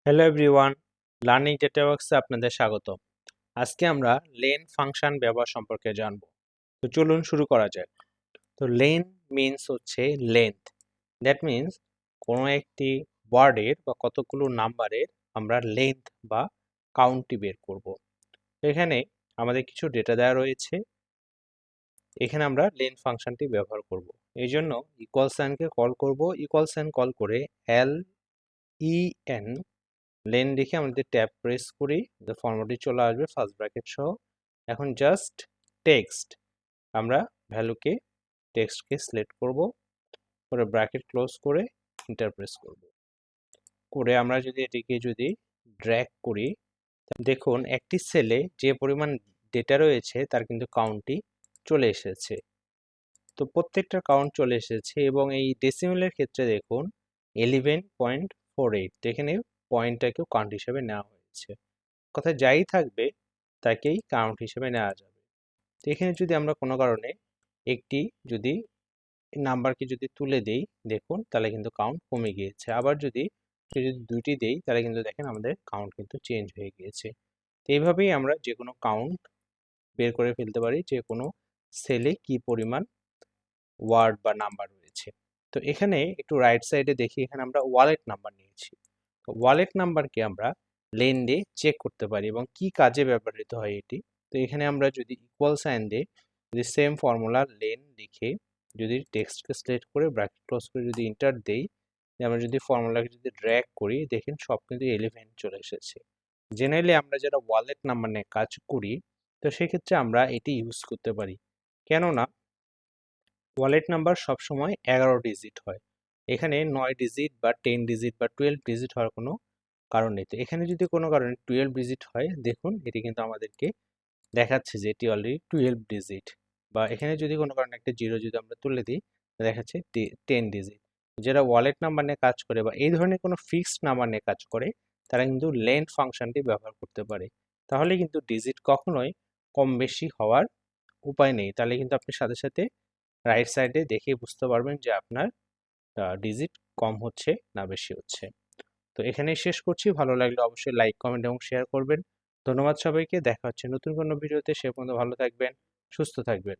Hello everyone, learning ডেটাওয়ার্কসে আপনাদের স্বাগত। আজকে আমরা লেন ফাংশন ব্যবহার সম্পর্কে জানব। তো চলুন শুরু করা যাক। তো লেন মিনস হচ্ছে লেন্থ। দ্যাট মিনস কোনো একটি ওয়ার্ডের বা কতগুলো নাম্বারের আমরা লেন্থ বা কাউন্টটি বের করব। তো এখানে আমাদের কিছু ডেটা দেওয়া রয়েছে। এখানে আমরা লেন ফাংশনটি ব্যবহার করব। এই জন্য ইকুয়াল সাইনকে কল করব। ইকুয়াল সাইন কল করে এল ই এন লেন লিখে আমাদের ট্যাব প্রেস করি, ফর্মুলাটি চলে আসবে ফার্স্ট ব্র্যাকেট সহ। এখন জাস্ট টেক্সট, আমরা ভ্যালুকে টেক্সটকে সিলেক্ট করব, করে ব্র্যাকেট ক্লোজ করে এন্টার প্রেস করব। করে আমরা যদি এটিকে ড্র্যাগ করি, দেখুন একটি সেলে যে পরিমাণ ডেটা রয়েছে তার কিন্তু কাউন্টটি চলে এসেছে। তো প্রত্যেকটার কাউন্ট চলে এসেছে এবং এই ডেসিমেলের ক্ষেত্রে দেখুন 11.48, এখানে পয়েন্টটাকেও কাউন্ট হিসেবে নেওয়া হয়েছে। কথা যাই থাকবে তাকেই কাউন্ট হিসেবে নেওয়া যাবে। তো এখানে যদি আমরা কোনো কারণে একটি নাম্বারকে তুলে দেই, দেখুন তাহলে কিন্তু কাউন্ট কমে গিয়েছে। আবার যদি দুইটি দেই তাহলে কিন্তু দেখেন আমাদের কাউন্ট কিন্তু চেঞ্জ হয়ে গিয়েছে। তো এইভাবেই আমরা যে কোনো কাউন্ট বের করে ফেলতে পারি, যে কোনো সেলে কি পরিমাণ ওয়ার্ড বা নাম্বার রয়েছে। তো এখানে একটু রাইট সাইডে দেখি, এখানে আমরা ওয়ালেট নাম্বার নিয়েছি। ওয়ালেট নাম্বারকে আমরা লেন দিয়ে চেক করতে পারি এবং কি কাজে ব্যবহৃত হয় এটি। তো এখানে আমরা যদি ইকুয়াল সাইন দিয়ে সেম ফর্মুলা লেন লিখে টেক্সটকে সিলেক্ট করে ব্র্যাকেট ক্লোজ করে এন্টার দেই, আমরা ফর্মুলাকে ড্র্যাগ করি, দেখেন সব কিন্তু 11 চলে এসেছে। জেনারেলি আমরা যারা ওয়ালেট নাম্বার নিয়ে কাজ করি, তো সেক্ষেত্রে আমরা এটি ইউজ করতে পারি। কেননা ওয়ালেট নাম্বার সবসময় 11 ডিজিট হয়। এখানে 9 ডিজিট বা 10 ডিজিট বা 12 ডিজিট হওয়ার কোনো কারণ নেই। তো এখানে যদি কোনো কারণে 12 ডিজিট হয়, দেখুন এটি কিন্তু আমাদেরকে দেখাচ্ছে যে এটি অলরেডি 12 ডিজিট। বা এখানে যদি কোনো কারণে একটা জিরো আমরা তুলে দিই, দেখাচ্ছে 10 ডিজিট। যারা ওয়ালেট নাম্বার নিয়ে কাজ করে বা এই ধরনের কোনো ফিক্সড নাম্বার নিয়ে কাজ করে, তারা কিন্তু লেন ফাংশনটি ব্যবহার করতে পারে। তাহলে কিন্তু ডিজিট কখনোই কম বেশি হওয়ার উপায় নেই। তাহলে কিন্তু আপনি সাথে সাথে রাইট সাইডে দেখে বুঝতে পারবেন যে আপনার ডিজিট কম হচ্ছে না বেশি হচ্ছে। তো এখানেই শেষ করছি। ভালো লাগলে অবশ্যই লাইক, কমেন্ট এবং শেয়ার করবেন। ধন্যবাদ সবাইকে। দেখা হচ্ছে নতুন কোনো ভিডিওতে। সে পর্যন্ত ভালো থাকবেন, সুস্থ থাকবেন।